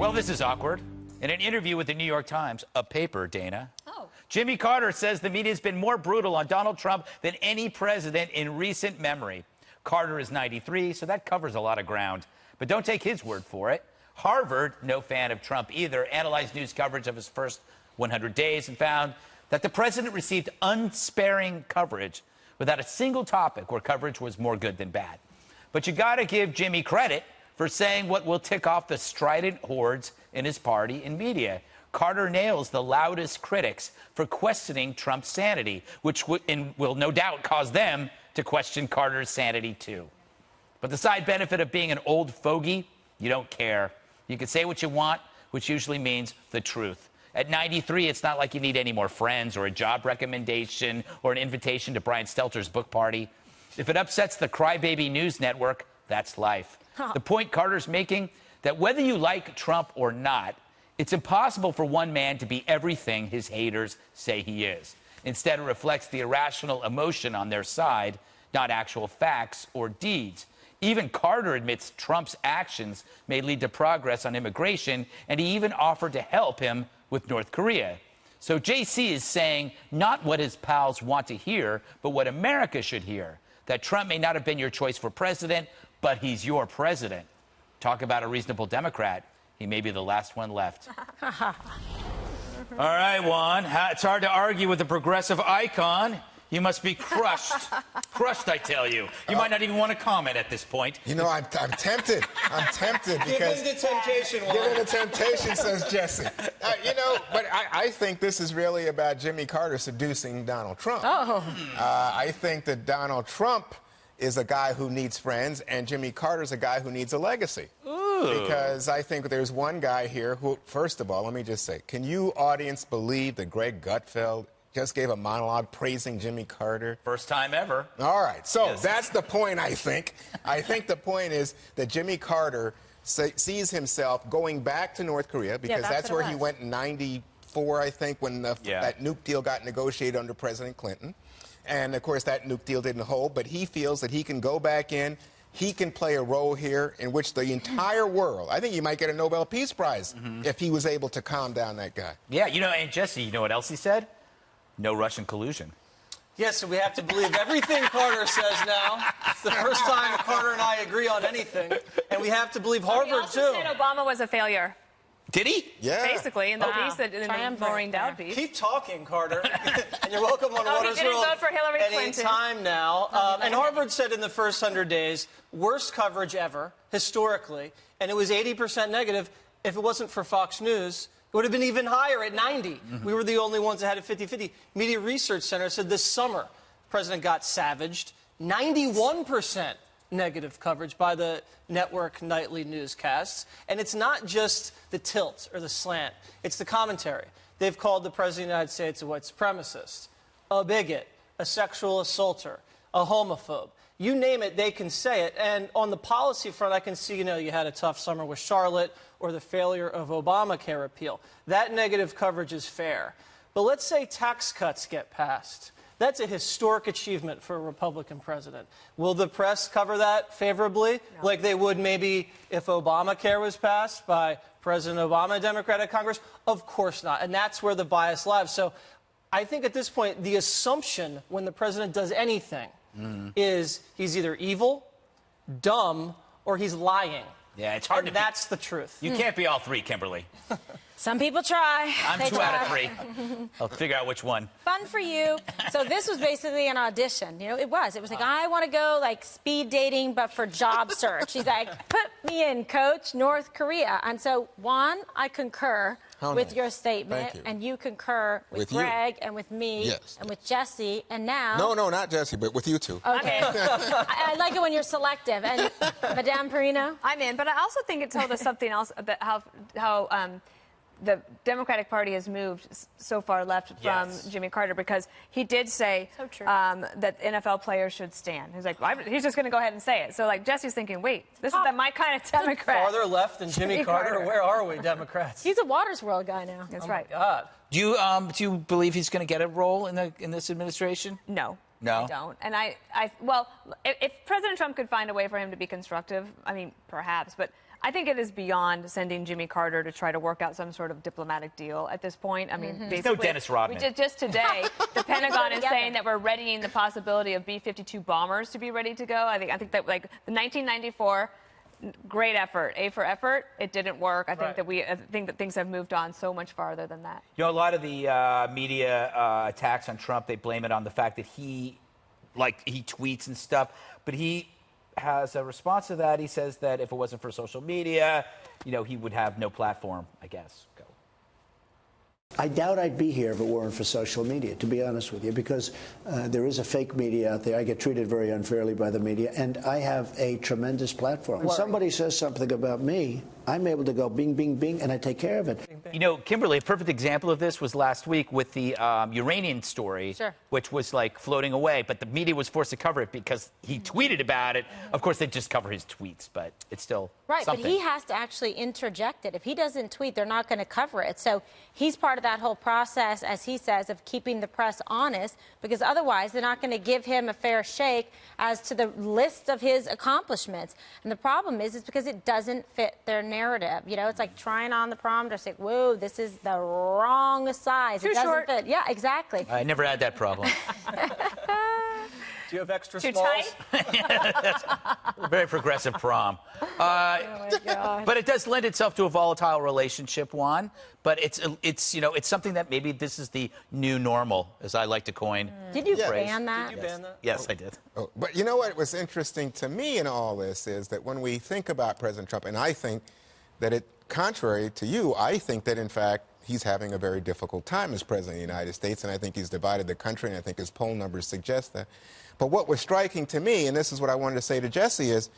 Well, this is awkward. In an interview with the New York Times, a paper, Dana, Jimmy Carter says the media's been more brutal on Donald Trump than any president in recent memory. Carter is 93, so that covers a lot of ground. But don't take his word for it. Harvard, no fan of Trump either, analyzed news coverage of his first 100 days and found that the president received unsparing coverage without a single topic where coverage was more good than bad. But you got to give Jimmy credit for saying what will tick off the strident hordes in his party and media. Carter nails the loudest critics for questioning Trump's sanity, which will no doubt cause them to question Carter's sanity too. But the side benefit of being an old fogey, you don't care. You can say what you want, which usually means the truth. At 93, it's not like you need any more friends or a job recommendation or an invitation to Brian Stelter's book party. If it upsets the Crybaby News Network, that's life. The point Carter's making, that whether you like Trump or not, it's impossible for one man to be everything his haters say he is. Instead, it reflects the irrational emotion on their side, not actual facts or deeds. Even Carter admits Trump's actions may lead to progress on immigration, and he even offered to help him with North Korea. So JC is saying not what his pals want to hear, but what America should hear. That Trump may not have been your choice for president, but he's your president. Talk about a reasonable Democrat. He may be the last one left. All right, Juan. It's hard to argue with a progressive icon. You must be crushed. Crushed, I tell you. You might not even want to comment at this point. You know, I'm tempted. I'm tempted because... Give in to temptation, Juan. Give in to temptation, says Jesse. You know, but I think this is really about Jimmy Carter seducing Donald Trump. I think that Donald Trump is a guy who needs friends, and Jimmy Carter's a guy who needs a legacy. Because I think there's one guy here who, first of all, let me just say, can you, audience, believe that Greg Gutfeld just gave a monologue praising Jimmy Carter? First time ever. All right, so yes. That's the point, I think. I think the point is that Jimmy Carter sees himself going back to North Korea, because that's where he went in 94, I think, when that nuke deal got negotiated under President Clinton. And, of course, that nuke deal didn't hold, but he feels that he can go back in. He can play a role here in which the entire world, I think he might get a Nobel Peace Prize if he was able to calm down that guy. Yeah, you know, and Jesse, you know what else he said? No Russian collusion. Yes, so we have to believe everything Carter says now. It's the first time Carter and I agree on anything. And we have to believe Harvard, he also too. said Obama was a failure. Did he? Yeah. Basically, in the piece, in the Maureen Dowd piece. Keep talking, Carter. And you're welcome on Water's he didn't World vote for Hillary any Clinton. time now. And Harvard said in the first 100 days, worst coverage ever, historically, and it was 80% negative. If it wasn't for Fox News, it would have been even higher at 90. We were the only ones that had it 50-50. Media Research Center said this summer, the president got savaged. 91% negative coverage by the network nightly newscasts. And it's not just the tilt or the slant. It's the commentary. They've called the president of the United States a white supremacist, a bigot, a sexual assaulter, a homophobe. You name it, they can say it. And on the policy front, I can see, you know, you had a tough summer with Charlotte or the failure of Obamacare repeal. That negative coverage is fair. But let's say tax cuts get passed. That's a historic achievement for a Republican president. Will the press cover that favorably, like they would maybe if Obamacare was passed by President Obama, Democratic Congress? Of course not. And that's where the bias lies. So I think at this point, the assumption when the president does anything is he's either evil, dumb, or he's lying. Yeah, it's hard and that's the truth. You can't be all three, Kimberly. Some people try. I'm two out of three. I'll figure out which one. Fun for you. So this was basically an audition. You know, it was like, I want to go like speed dating, but for job search. He's like, put me in, coach, North Korea. And so, Juan, I concur with your statement. And you concur with Greg and with me and with Jesse. And now... No, not Jesse, but with you two. Okay. I like it when you're selective. And Madame Perino? I'm in, but I also think it told us something else about how the Democratic Party has moved so far left from Jimmy Carter, because he did say that NFL players should stand. He's like, he's just going to go ahead and say it. So, like, Jesse's thinking, wait, this is my kind of Democrat. Farther left than Jimmy Carter? Where are we, Democrats? He's a Water's World guy now. That's right. God. Do you believe he's going to get a role in this administration? No. No? I don't. And well, if President Trump could find a way for him to be constructive, I mean, perhaps, but I think it is beyond sending Jimmy Carter to try to work out some sort of diplomatic deal at this point. I mean, basically, no Dennis Rodman. Just today, the Pentagon is saying that we're readying the possibility of B-52 bombers to be ready to go. I think that, like, the 1994, great effort, A for effort. It didn't work. I think that things have moved on so much farther than that. You know, a lot of the media attacks on Trump, they blame it on the fact that he tweets and stuff, but he has a response to that. He says that if it wasn't for social media, you know, he would have no platform, I guess. Go. I doubt I'd be here if it weren't for social media, to be honest with you, because there is a fake media out there. I get treated very unfairly by the media, and I have a tremendous platform. When somebody says something about me, I'm able to go bing, bing, bing, and I take care of it. You know, Kimberly, a perfect example of this was last week with the Uranian story, which was like floating away, but the media was forced to cover it because he tweeted about it. Of course, they just cover his tweets, but it's still something. But he has to actually interject it. If he doesn't tweet, they're not going to cover it. So he's part of that whole process, as he says, of keeping the press honest, because otherwise they're not going to give him a fair shake as to the list of his accomplishments. And the problem is because it doesn't fit their narrative. You know, it's like trying on the prom dress, like, whoa, this is the wrong size. Too short. Fit. Yeah, exactly. I never had that problem. Do you have extra Too smalls? tight? Very progressive prom. Oh my God. But it does lend itself to a volatile relationship, Juan. But it's you know, it's something that maybe this is the new normal, as I like to coin. Did you ban that? Did you ban that? Yes, I did. Oh, but you know what was interesting to me in all this is that when we think about President Trump, and I think that contrary to you, I think that in fact he's having a very difficult time as president of the United States, and I think he's divided the country, and I think his poll numbers suggest that. But what was striking to me, and this is what I wanted to say to Jesse, is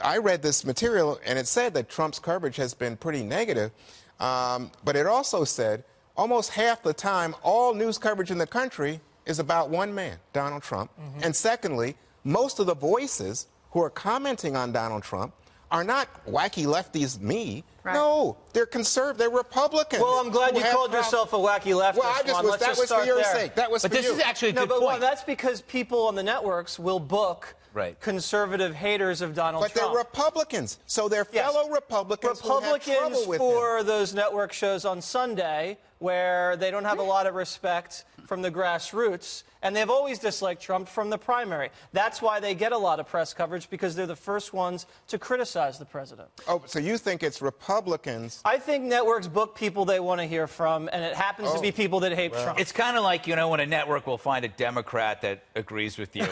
I read this material, and it said that Trump's coverage has been pretty negative, but it also said almost half the time all news coverage in the country is about one man, Donald Trump. And secondly, most of the voices who are commenting on Donald Trump are not wacky lefties, me. Right. No, they're conservative. They're Republicans. Well, I'm glad you called yourself a wacky leftist. Well, that was for your sake. That was but for this you. is actually a good point. point. That's because people on the networks will book conservative haters of Donald Trump. But they're Republicans, so they're fellow Republicans who have trouble with for those network shows on Sunday where they don't have a lot of respect from the grassroots, and they've always disliked Trump from the primary. That's why they get a lot of press coverage, because they're the first ones to criticize the president. Oh, so you think it's Republicans? I think networks book people they want to hear from, and it happens to be people that hate Trump. It's kind of like, you know, when a network will find a Democrat that agrees with you.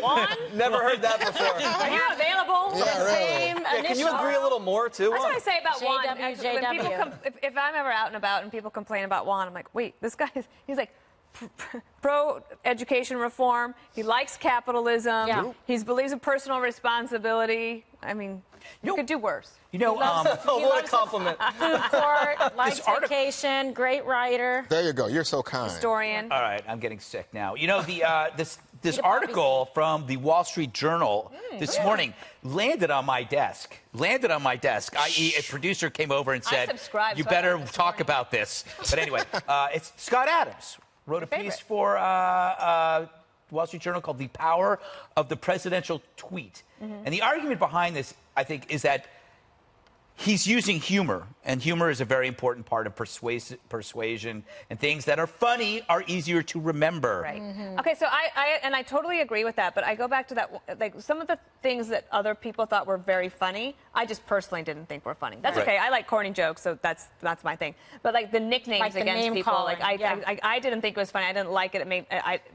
Juan? Never heard that before. Are you available? Yeah, really. Same Can you agree a little more, too? That's what I say about Juan. JW. When people if I'm ever out and about and people complain about Juan, I'm like, wait, this guy he's like pro-education reform. He likes capitalism. Yeah. He believes in personal responsibility. I mean, you could do worse. You know, what a compliment. Food court, likes vacation, great writer. There you go. You're so kind. Historian. All right, I'm getting sick now. You know, this article from the Wall Street Journal this morning landed on my desk. I.e., a producer came over and said, "You better talk about this." But anyway, it's Scott Adams wrote a piece for Wall Street Journal called "The Power of the Presidential Tweet," and the argument behind this, I think, is that he's using humor, and humor is a very important part of persuasion, and things that are funny are easier to remember. Right. Okay, so I totally agree with that, but I go back to that, like, some of the things that other people thought were very funny, I just personally didn't think were funny. That's okay. I like corny jokes, so that's my thing. But like the nicknames like against people, calling. I didn't think it was funny. I didn't like it.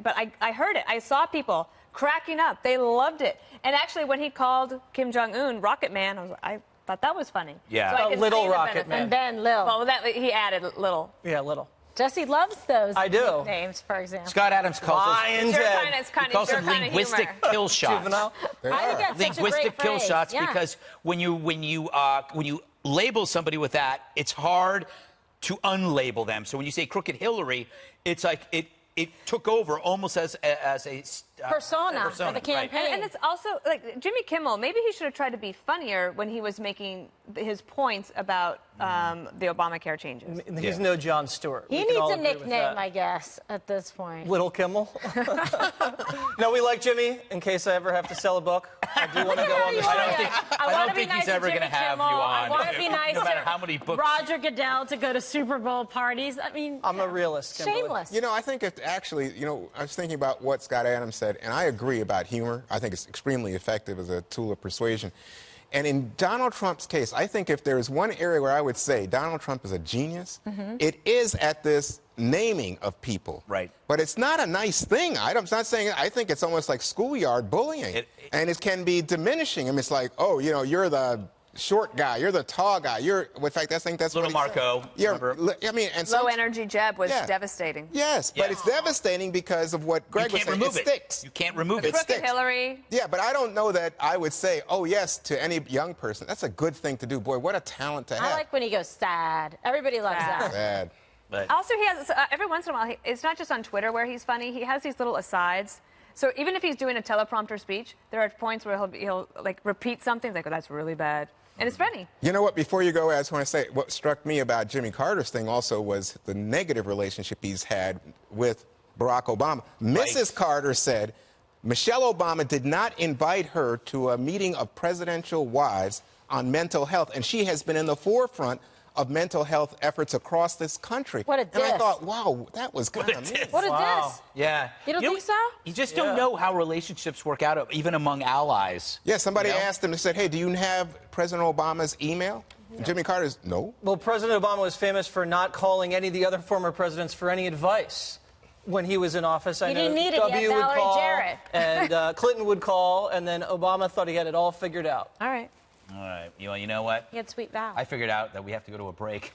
But I heard it. I saw people cracking up. They loved it. And actually, when he called Kim Jong-un Rocket Man, I thought that was funny. Yeah. So Little Rocket Man. And then Lil. Well, he added little. Yeah, little. Jesse loves those I do. names, for example. Scott Adams calls Calls them linguistic kill shots. I think that's Linguistic such a great kill phrase. shots, Yeah. because when you label somebody with that, it's hard to unlabel them. So when you say Crooked Hillary, it's like it took over almost as a persona for the campaign. Right. And it's also, like, Jimmy Kimmel, maybe he should have tried to be funnier when he was making his points about the Obamacare changes. He's no Jon Stewart. He needs a nickname, I guess, at this point. Little Kimmel. No, we like Jimmy. In case I ever have to sell a book, I do want to go on the show. I don't think he's ever going to have you on. I want to be nice no matter to how many books. Roger Goodell to go to Super Bowl parties. I mean, I'm a realist, Kimberly. Shameless. You know, I think actually, I was thinking about what Scott Adams said, and I agree about humor. I think it's extremely effective as a tool of persuasion. And in Donald Trump's case, I think if there is one area where I would say Donald Trump is a genius, it is at this naming of people. Right. But it's not a nice thing. I'm not saying I think it's almost like schoolyard bullying. And it can be diminishing. I mean, it's like, oh, you're the short guy, you're the tall guy, in fact, I think that's Little Marco. I mean, and Low energy Jeb was devastating. Yes, but it's devastating because of what Greg was saying. Remove it sticks. You can't remove it. Look at Hillary. Yeah, but I don't know that I would say, oh, yes, to any young person. That's a good thing to do. Boy, what a talent to have. I like when he goes sad. Everybody loves that. Sad. But Also, he has, every once in a while, it's not just on Twitter where he's funny. He has these little asides. So even if he's doing a teleprompter speech, there are points where he'll like repeat something like, oh, that's really bad. And it's funny. You know what? Before you go, I just want to say what struck me about Jimmy Carter's thing also was the negative relationship he's had with Barack Obama. Right. Mrs. Carter said Michelle Obama did not invite her to a meeting of presidential wives on mental health, and she has been in the forefront of mental health efforts across this country. What a diss. And I thought, wow, that was kind of mean. What a diss. yeah. You don't think so? You just don't know how relationships work out, even among allies. Yeah, somebody asked him and said, hey, do you have President Obama's email? And Jimmy Carter's, no. Well, President Obama was famous for not calling any of the other former presidents for any advice when he was in office. I know didn't need it W yet, would Valerie call, Jarrett. and Clinton would call, and then Obama thought he had it all figured out. All right. All right. You know what? He had Sweet Val. I figured out that we have to go to a break.